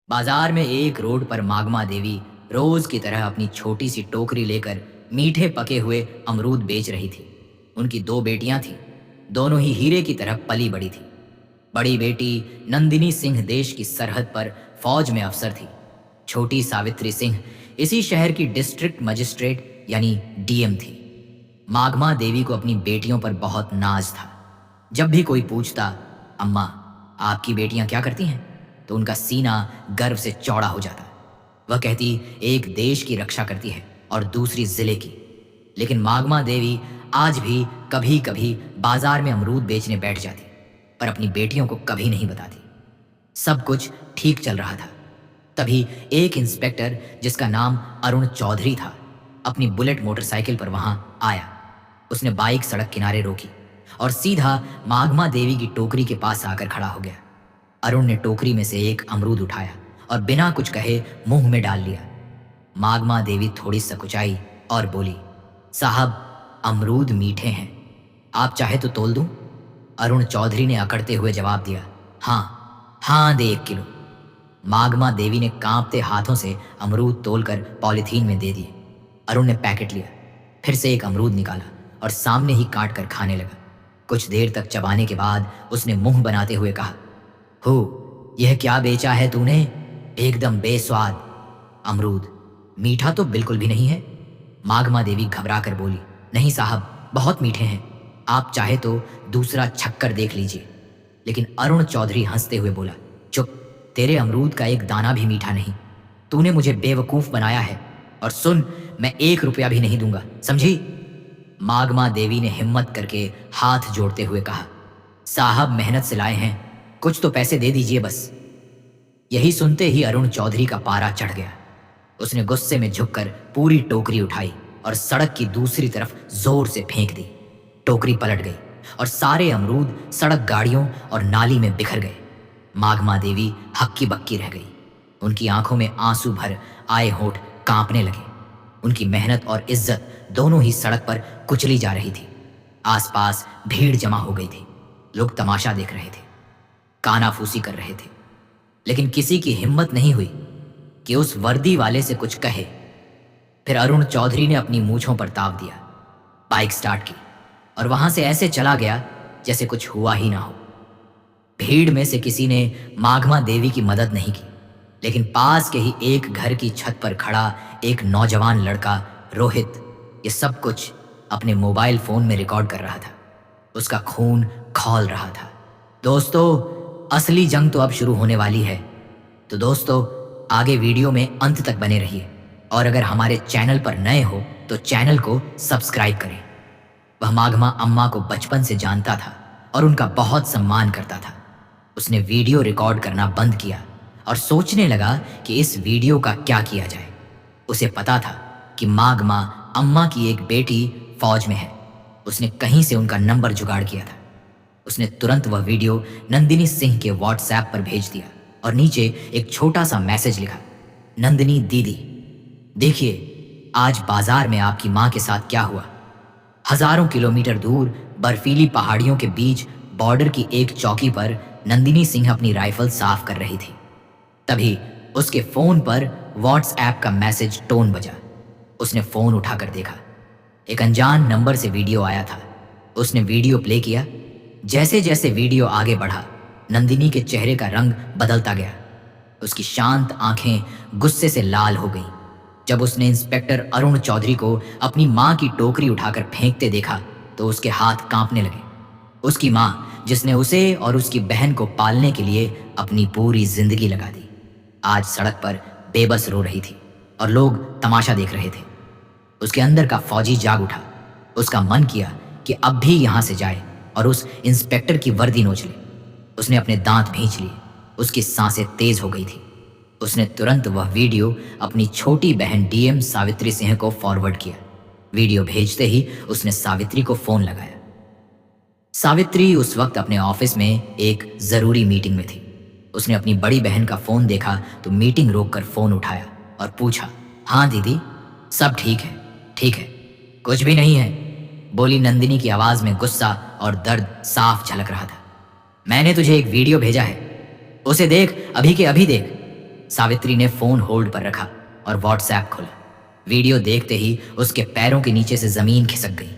बाजार में एक रोड पर मागमा देवी रोज की तरह अपनी छोटी सी टोकरी लेकर मीठे पके हुए अमरूद बेच रही थी। उनकी दो बेटियां थीं, दोनों ही हीरे की तरह पली बड़ी थी। बड़ी बेटी नंदिनी सिंह देश की सरहद पर फौज में अफसर थी। छोटी सावित्री सिंह इसी शहर की डिस्ट्रिक्ट मजिस्ट्रेट यानी डीएम थी। माघमा देवी को अपनी बेटियों पर बहुत नाज था। जब भी कोई पूछता, अम्मा आपकी बेटियां क्या करती हैं, तो उनका सीना गर्व से चौड़ा हो जाता। वह कहती, एक देश की रक्षा करती है और दूसरी जिले की। लेकिन माघमा देवी आज भी कभी कभी बाजार में अमरूद बेचने बैठ जाती, पर अपनी बेटियों को कभी नहीं बताती। सब कुछ ठीक चल रहा था। तभी एक इंस्पेक्टर जिसका नाम अरुण चौधरी था, अपनी बुलेट मोटरसाइकिल पर वहां आया। उसने बाइक सड़क किनारे रोकी और सीधा माघमा देवी की टोकरी के पास आकर खड़ा हो गया। अरुण ने टोकरी में से एक अमरूद उठाया और बिना कुछ कहे मुंह में डाल लिया। माघमा देवी थोड़ी सकुचाई और बोली, साहब अमरूद मीठे हैं, आप चाहे तो तोल दूं? अरुण चौधरी ने अकड़ते हुए जवाब दिया, हाँ हाँ, दे 1 किलो। माघमा देवी ने कांपते हाथों से अमरूद तोलकर पॉलिथीन में दे दिए। अरुण ने पैकेट लिया, फिर से एक अमरूद निकाला और सामने ही काट कर खाने लगा। कुछ देर तक चबाने के बाद उसने मुंह बनाते हुए कहा, हो यह क्या बेचा है तूने? एकदम बेस्वाद अमरूद, मीठा तो बिल्कुल भी नहीं है। माघमा देवी घबरा कर बोली, नहीं साहब, बहुत मीठे हैं, आप चाहे तो दूसरा छक्कर देख लीजिए। लेकिन अरुण चौधरी हंसते हुए बोला, चुप, तेरे अमरूद का एक दाना भी मीठा नहीं। तूने मुझे बेवकूफ बनाया है, और सुन, मैं 1 रुपया भी नहीं दूंगा, समझी? माघमा देवी ने हिम्मत करके हाथ जोड़ते हुए कहा, साहब मेहनत से लाए हैं, कुछ तो पैसे दे दीजिए बस। यही सुनते ही अरुण चौधरी का पारा चढ़ गया। उसने गुस्से में झुककर पूरी टोकरी उठाई और सड़क की दूसरी तरफ जोर से फेंक दी। टोकरी पलट गई और सारे अमरूद सड़क, गाड़ियों और नाली में बिखर गए। माघमा देवी हक्की बक्की रह गई। उनकी आंखों में आंसू भर आए होठ कांपने लगे। उनकी मेहनत और इज्जत दोनों ही सड़क पर कुचली जा रही थी। आसपास भीड़ जमा हो गई थी। लोग तमाशा देख रहे थे, कानाफूसी कर रहे थे, लेकिन किसी की हिम्मत नहीं हुई कि उस वर्दी वाले से कुछ कहे। फिर अरुण चौधरी ने अपनी मूंछों पर ताव दिया, बाइक स्टार्ट की और वहां से ऐसे चला गया जैसे कुछ हुआ ही ना हो। भीड़ में से किसी ने माघमा देवी की मदद नहीं की, लेकिन पास के ही एक घर की छत पर खड़ा एक नौजवान लड़का रोहित ये सब कुछ अपने मोबाइल फोन में रिकॉर्ड कर रहा था। उसका खून खौल रहा था। दोस्तों, असली जंग तो अब शुरू होने वाली है, तो दोस्तों आगे वीडियो में अंत तक बने रहिए, और अगर हमारे चैनल पर नए हो तो चैनल को सब्सक्राइब करें। वह माघमा अम्मा को बचपन से जानता था और उनका बहुत सम्मान करता था। उसने वीडियो रिकॉर्ड करना बंद किया और सोचने लगा कि इस वीडियो का क्या किया जाए। उसे पता था कि माघमा अम्मा की एक बेटी फौज में है। उसने कहीं से उनका नंबर जुगाड़ किया था। उसने तुरंत वह वीडियो नंदिनी सिंह के व्हाट्सएप पर भेज दिया और नीचे एक छोटा सा मैसेज लिखा, नंदिनी दीदी, देखिए आज बाजार में आपकी माँ के साथ क्या हुआ। हजारों किलोमीटर दूर बर्फीली पहाड़ियों के बीच बॉर्डर की एक चौकी पर नंदिनी सिंह अपनी राइफल साफ कर रही थी। तभी उसके फोन पर व्हाट्सएप का मैसेज टोन बजा। उसने फोन उठाकर देखा, एक अनजान नंबर से वीडियो आया था। उसने वीडियो प्ले किया। जैसे जैसे वीडियो आगे बढ़ा, नंदिनी के चेहरे का रंग बदलता गया। उसकी शांत आंखें गुस्से से लाल हो गईं। जब उसने इंस्पेक्टर अरुण चौधरी को अपनी माँ की टोकरी उठाकर फेंकते देखा तो उसके हाथ कांपने लगे। उसकी माँ, जिसने उसे और उसकी बहन को पालने के लिए अपनी पूरी जिंदगी लगा दी, आज सड़क पर बेबस रो रही थी और लोग तमाशा देख रहे थे। उसके अंदर का फौजी जाग उठा। उसका मन किया कि अब भी यहां से जाए और उस इंस्पेक्टर की वर्दी नोच ले। उसने अपने दांत भींच लिए। उसकी सांसें तेज हो गई थी। उसने तुरंत वह वीडियो अपनी छोटी बहन डीएम सावित्री सिंह को फॉरवर्ड किया। वीडियो भेजते ही उसने सावित्री को फोन लगाया। सावित्री उस वक्त अपने ऑफिस में एक जरूरी मीटिंग में थी। उसने अपनी बड़ी बहन का फोन देखा तो मीटिंग रोककर फोन उठाया और पूछा, हाँ दीदी, सब ठीक है? ठीक है, कुछ भी नहीं है, बोली नंदिनी की आवाज में गुस्सा और दर्द साफ झलक रहा था। मैंने तुझे एक वीडियो भेजा है, उसे देख, अभी के अभी देख। सावित्री ने फोन होल्ड पर रखा और व्हाट्सएप खोला। वीडियो देखते ही उसके पैरों के नीचे से जमीन खिसक गई।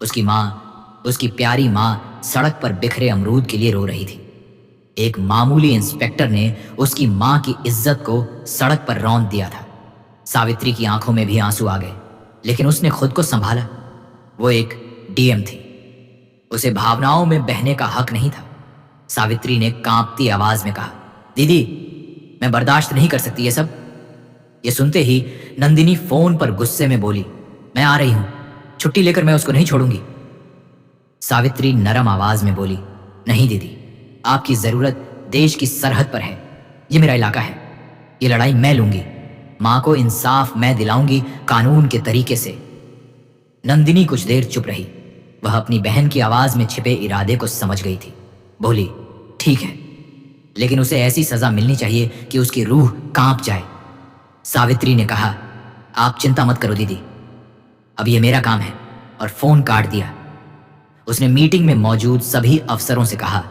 उसकी माँ, उसकी प्यारी माँ सड़क पर बिखरे अमरूद के लिए रो रही थी। एक मामूली इंस्पेक्टर ने उसकी माँ की इज्जत को सड़क पर रौंद दिया था। सावित्री की आंखों में भी आंसू आ गए, लेकिन उसने खुद को संभाला। वो एक डीएम थी, उसे भावनाओं में बहने का हक नहीं था। सावित्री ने कांपती आवाज में कहा, दीदी, मैं बर्दाश्त नहीं कर सकती ये सब। ये सुनते ही नंदिनी फोन पर गुस्से में बोली, मैं आ रही हूं, छुट्टी लेकर मैं उसको नहीं छोड़ूंगी। सावित्री नरम आवाज में बोली, नहीं दीदी, आपकी जरूरत देश की सरहद पर है। ये मेरा इलाका है, ये लड़ाई मैं लूंगी। मां को इंसाफ मैं दिलाऊंगी, कानून के तरीके से। नंदिनी कुछ देर चुप रही। वह अपनी बहन की आवाज में छिपे इरादे को समझ गई थी। बोली, ठीक है, लेकिन उसे ऐसी सजा मिलनी चाहिए कि उसकी रूह कांप जाए। सावित्री ने कहा, आप चिंता मत करो दीदी, अब ये मेरा काम है, और फोन काट दिया। उसने मीटिंग में मौजूद सभी अफसरों से कहा,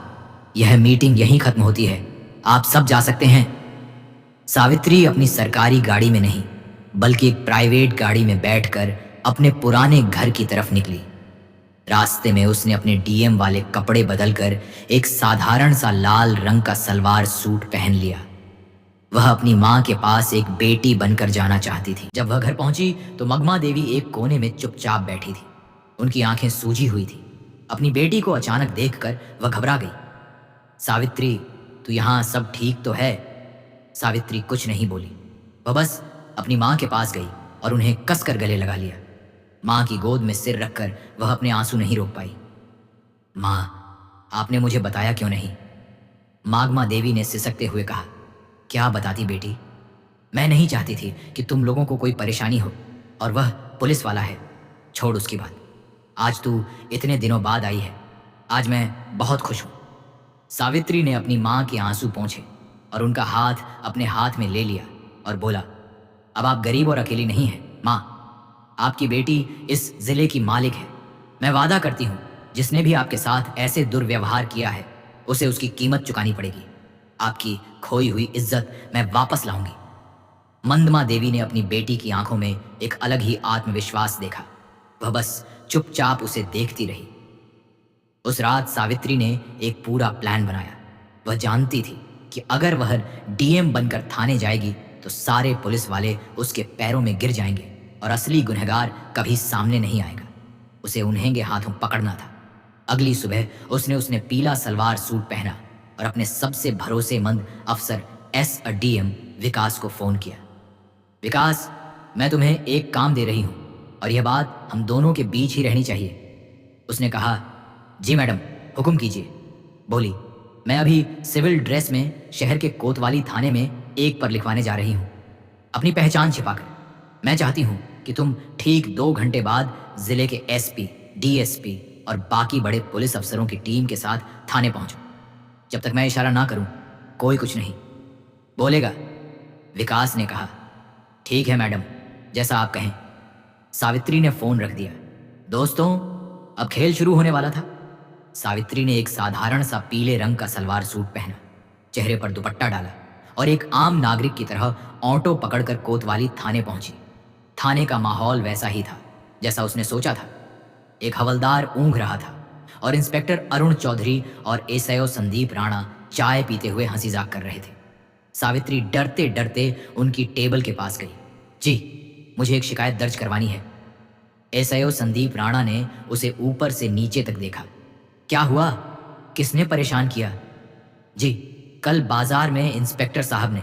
यह मीटिंग यहीं खत्म होती है, आप सब जा सकते हैं। सावित्री अपनी सरकारी गाड़ी में नहीं, बल्कि एक प्राइवेट गाड़ी में बैठकर अपने पुराने घर की तरफ निकली। रास्ते में उसने अपने डीएम वाले कपड़े बदलकर एक साधारण सा लाल रंग का सलवार सूट पहन लिया। वह अपनी मां के पास एक बेटी बनकर जाना चाहती थी। जब वह घर पहुंची तो मगमा देवी एक कोने में चुपचाप बैठी थी। उनकी आंखें सूजी हुई थी। अपनी बेटी को अचानक देखकर वह घबरा गई। सावित्री, तू यहां सब ठीक तो है? सावित्री कुछ नहीं बोली। वह बस अपनी मां के पास गई और उन्हें कसकर गले लगा लिया। मां की गोद में सिर रखकर वह अपने आंसू नहीं रोक पाई। मां, आपने मुझे बताया क्यों नहीं? मागमा देवी ने सिसकते हुए कहा, क्या बताती बेटी? मैं नहीं चाहती थी कि तुम लोगों को कोई परेशानी हो, और वह पुलिस वाला है। छोड़ उसकी बात। आज तू इतने दिनों बाद आई है, आज मैं बहुत खुश हूं। सावित्री ने अपनी मां के आंसू पोंछे और उनका हाथ अपने हाथ में ले लिया और बोला, अब आप गरीब और अकेली नहीं हैं मां, आपकी बेटी इस जिले की मालिक है। मैं वादा करती हूं, जिसने भी आपके साथ ऐसे दुर्व्यवहार किया है उसे उसकी कीमत चुकानी पड़ेगी। आपकी खोई हुई इज्जत मैं वापस लाऊंगी। मंदमा देवी ने अपनी बेटी की आंखों में एक अलग ही आत्मविश्वास देखा। वह बस चुपचाप उसे देखती रही। उस रात सावित्री ने एक पूरा प्लान बनाया। वह जानती थी कि अगर वह डीएम बनकर थाने जाएगी तो सारे पुलिस वाले उसके पैरों में गिर जाएंगे और असली गुनहगार कभी सामने नहीं आएगा। उसे उन्हेंगे हाथों पकड़ना था। अगली सुबह उसने पीला सलवार सूट पहना और अपने सबसे भरोसेमंद अफसर डीएम विकास को फोन किया। विकास, मैं तुम्हें एक काम दे रही हूं और यह बात हम दोनों के बीच ही रहनी चाहिए। उसने कहा, जी मैडम, हुक्म कीजिए। बोली, मैं अभी सिविल ड्रेस में शहर के कोतवाली थाने में 1 पर लिखवाने जा रही हूं, अपनी पहचान छिपाकर। मैं चाहती हूं कि तुम ठीक 2 घंटे बाद जिले के एसपी, डीएसपी और बाकी बड़े पुलिस अफसरों की टीम के साथ थाने पहुंचो। जब तक मैं इशारा ना करूं कोई कुछ नहीं बोलेगा। विकास ने कहा, ठीक है मैडम, जैसा आप कहें। सावित्री ने फोन रख दिया। दोस्तों, अब खेल शुरू होने वाला था। सावित्री ने एक साधारण सा पीले रंग का सलवार सूट पहना, चेहरे पर दुपट्टा डाला और एक आम नागरिक की तरह ऑटो पकड़कर कोतवाली थाने पहुंची। थाने का माहौल वैसा ही था जैसा उसने सोचा था। एक हवलदार ऊँघ रहा था और इंस्पेक्टर अरुण चौधरी और एसआईओ संदीप राणा चाय पीते हुए हंसी मजाक कर रहे थे। सावित्री डरते डरते उनकी टेबल के पास गई। जी, मुझे एक शिकायत दर्ज करवानी है। एसआईओ संदीप राणा ने उसे ऊपर से नीचे तक देखा। क्या हुआ? किसने परेशान किया? जी, कल बाजार में इंस्पेक्टर साहब ने।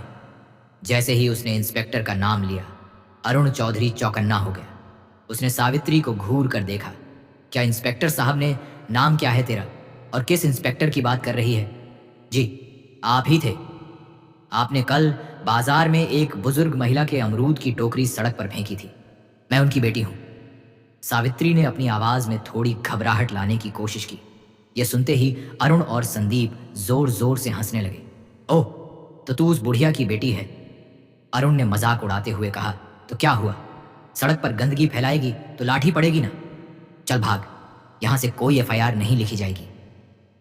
जैसे ही उसने इंस्पेक्टर का नाम लिया, अरुण चौधरी चौकन्ना हो गया। उसने सावित्री को घूर कर देखा। क्या इंस्पेक्टर साहब ने? नाम क्या है तेरा और किस इंस्पेक्टर की बात कर रही है? जी, आप ही थे। आपने कल बाजार में एक बुजुर्ग महिला के अमरूद की टोकरी सड़क पर फेंकी थी। मैं उनकी बेटी हूं। सावित्री ने अपनी आवाज में थोड़ी घबराहट लाने की कोशिश की। यह सुनते ही अरुण और संदीप जोर जोर से हंसने लगे। ओह, तो तू उस बुढ़िया की बेटी है? अरुण ने मजाक उड़ाते हुए कहा। तो क्या हुआ? सड़क पर गंदगी फैलाएगी तो लाठी पड़ेगी ना। चल भाग, यहां से कोई एफआईआर नहीं लिखी जाएगी।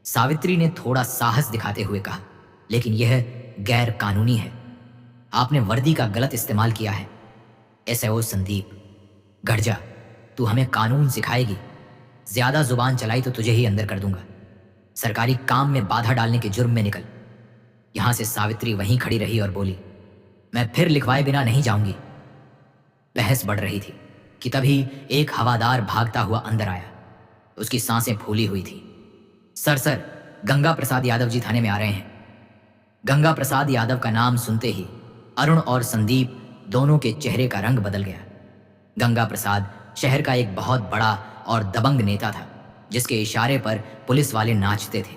सावित्री ने थोड़ा साहस दिखाते हुए कहा, लेकिन यह गैर कानूनी है। आपने वर्दी का गलत इस्तेमाल किया है। एसओ संदीप, गढ़ जा, तू हमें कानून सिखाएगी? ज्यादा जुबान चलाई तो तुझे ही अंदर कर दूंगा। सरकारी काम में बाधा डालने के जुर्म में निकल। यहां से सावित्री वहीं खड़ी रही और बोली, मैं फिर लिखवाए बिना नहीं जाऊंगी। बहस बढ़ रही थी कि तभी एक हवादार भागता हुआ अंदर आया। उसकी सांसें फूली हुई थी। सर, गंगा प्रसाद यादव जी थाने में आ रहे हैं। गंगा प्रसाद यादव का नाम सुनते ही अरुण और संदीप दोनों के चेहरे का रंग बदल गया। गंगा प्रसाद शहर का एक बहुत बड़ा और दबंग नेता था, जिसके इशारे पर पुलिस वाले नाचते थे।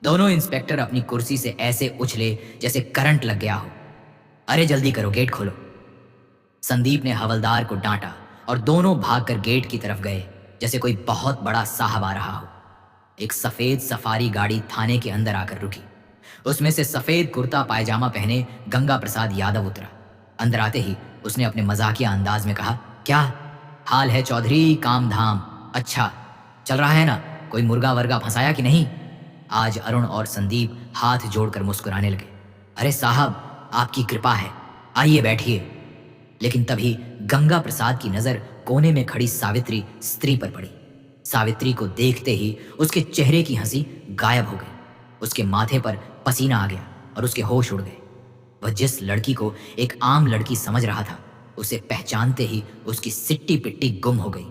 दोनों इंस्पेक्टर अपनी कुर्सी से ऐसे उछले जैसे करंट लग गया हो। अरे जल्दी करो, गेट खोलो। संदीप ने हवलदार को डांटा और दोनों भागकर गेट की तरफ गए जैसे कोई बहुत बड़ा साहब आ रहा हो। एक सफेद सफारी गाड़ी थाने के अंदर आकर रुकी। उसमें से सफेद कुर्ता पायजामा पहने गंगा प्रसाद यादव उतरा। अंदर आते ही उसने अपने मजाकिया अंदाज में कहा, क्या हाल है चौधरी? काम धाम अच्छा चल रहा है ना? कोई मुर्गा वर्गा फंसाया कि नहीं? आज अरुण और संदीप हाथ जोड़कर मुस्कुराने लगे। अरे साहब, आपकी कृपा है, आइए बैठिए। लेकिन तभी गंगा प्रसाद की नजर कोने में खड़ी सावित्री स्त्री पर पड़ी। सावित्री को देखते ही उसके चेहरे की हंसी गायब हो गई। उसके माथे पर पसीना आ गया और उसके होश उड़ गए। वह जिस लड़की को एक आम लड़की समझ रहा था, उसे पहचानते ही उसकी सिट्टी पिट्टी गुम हो गई।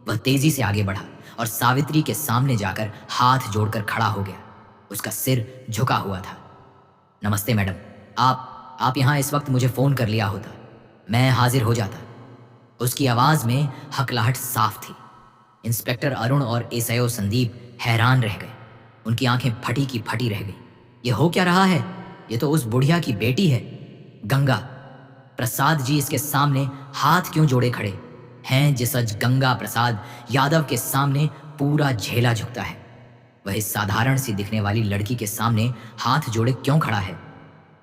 वह तेजी से आगे बढ़ा और सावित्री के सामने जाकर हाथ जोड़कर खड़ा हो गया। उसका सिर झुका हुआ था। नमस्ते मैडम, आप यहाँ इस वक्त मुझे फोन कर लिया होता, मैं हाजिर हो जाता। उसकी आवाज में हकलाहट साफ थी। इंस्पेक्टर अरुण और एसआईओ संदीप हैरान रह गए। उनकी आंखें फटी की फटी रह गई। ये हो क्या रहा है? ये तो उस बुढ़िया की बेटी है, गंगा। प्रसाद जी इसके सामने हाथ क्यों जोड़े खड़े हैं? जिस आज गंगा प्रसाद यादव के सामने पूरा झेला झुकता है, वह इस साधारण सी दिखने वाली लड़की के सामने हाथ जोड़े क्यों खड़ा है?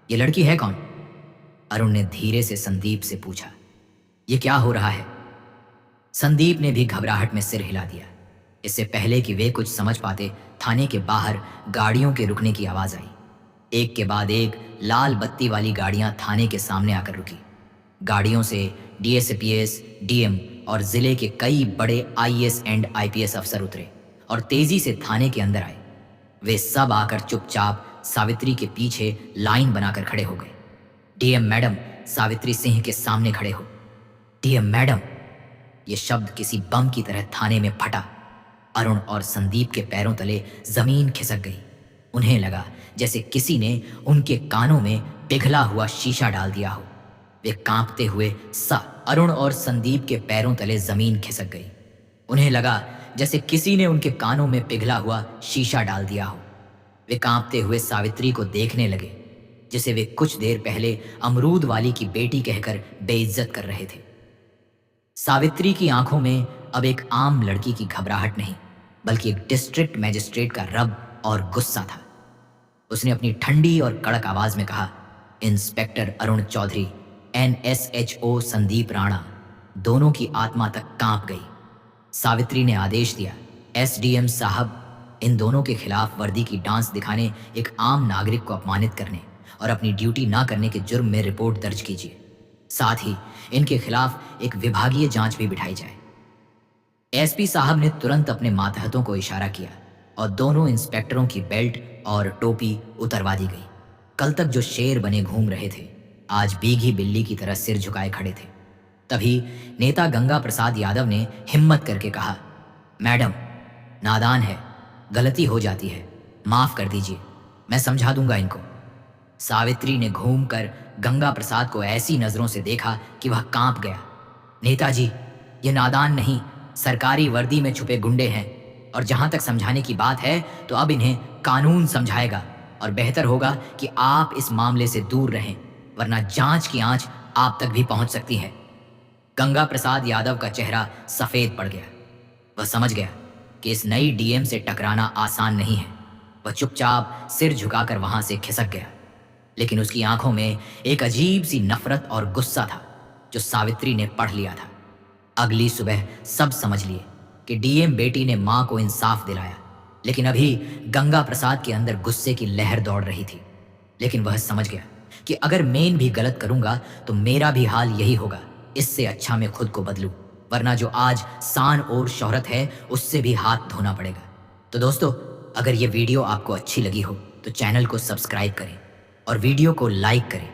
ये लड़की है कौन? अरुण ने धीरे से संदीप से पूछा। ये क्या हो रहा है? संदीप ने भी घबराहट में सिर हिला दिया। इससे पहले कि वे कुछ समझ पाते, थाने के बाहर गाड़ियों के रुकने की आवाज आई। एक के बाद एक लाल बत्ती वाली गाड़ियां थाने के सामने आकर रुकी। गाड़ियों से डीएसपीएस, डीएम और जिले के कई बड़े आईएएस एंड आईपीएस अफसर उतरे और तेजी से थाने के अंदर आए। वे सब आकर चुपचाप सावित्री के पीछे लाइन बनाकर खड़े हो गए। डीएम मैडम, सावित्री सिंह के सामने खड़े हो। डीएम मैडम, यह शब्द किसी बम की तरह थाने में फटा। अरुण और संदीप के पैरों तले जमीन खिसक गई। उन्हें लगा जैसे किसी ने उनके कानों में पिघला हुआ शीशा डाल दिया हो। वे कांपते हुए अरुण और संदीप के पैरों तले जमीन खिसक गई। उन्हें लगा जैसे किसी ने उनके कानों में पिघला हुआ शीशा डाल दिया हो। वे कांपते हुए सावित्री को देखने लगे, जिसे वे कुछ देर पहले अमरूद वाली की बेटी कहकर बेइज्जत कर रहे थे। सावित्री की आंखों में अब एक आम लड़की की घबराहट नहीं, बल्कि एक डिस्ट्रिक्ट मजिस्ट्रेट का रब और गुस्सा था। उसने अपनी ठंडी और कड़क आवाज में कहा, इंस्पेक्टर अरुण चौधरी, एनएसएचओ संदीप राणा। दोनों की आत्मा तक कांप गई। सावित्री ने आदेश दिया, एसडीएम साहब, इन दोनों के खिलाफ वर्दी की डांस दिखाने, एक आम नागरिक को अपमानित करने और अपनी ड्यूटी ना करने के जुर्म में रिपोर्ट दर्ज कीजिए। साथ ही इनके खिलाफ एक विभागीय जांच भी बिठाई जाए। एसपी साहब ने तुरंत अपने मातहतों को इशारा किया और दोनों इंस्पेक्टरों की बेल्ट और टोपी उतरवा दी गई। कल तक जो शेर बने घूम रहे थे, आज बीघी बिल्ली की तरह सिर झुकाए खड़े थे। तभी नेता गंगा प्रसाद यादव ने हिम्मत करके कहा, मैडम, नादान है, गलती हो जाती है, माफ कर दीजिए, मैं समझा दूंगा इनको। सावित्री ने घूमकर गंगा प्रसाद को ऐसी नजरों से देखा कि वह कांप गया। नेताजी, ये नादान नहीं, सरकारी वर्दी में छुपे गुंडे हैं, और जहां तक समझाने की बात है तो अब इन्हें कानून समझाएगा, और बेहतर होगा कि आप इस मामले से दूर रहें, वरना जांच की आंच आप तक भी पहुंच सकती है। गंगा प्रसाद यादव का चेहरा सफेद पड़ गया। वह समझ गया कि इस नई डीएम से टकराना आसान नहीं है। वह चुपचाप सिर झुकाकर वहां से खिसक गया, लेकिन उसकी आंखों में एक अजीब सी नफरत और गुस्सा था जो सावित्री ने पढ़ लिया था। अगली सुबह सब समझ लिए कि डीएम बेटी ने मां को इंसाफ दिलाया, लेकिन अभी गंगा प्रसाद के अंदर गुस्से की लहर दौड़ रही थी। लेकिन वह समझ गया कि अगर मैं भी गलत करूंगा तो मेरा भी हाल यही होगा। इससे अच्छा मैं खुद को बदलूं, वरना जो आज शान और शोहरत है उससे भी हाथ धोना पड़ेगा। तो दोस्तों, अगर ये वीडियो आपको अच्छी लगी हो तो चैनल को सब्सक्राइब करें और वीडियो को लाइक करें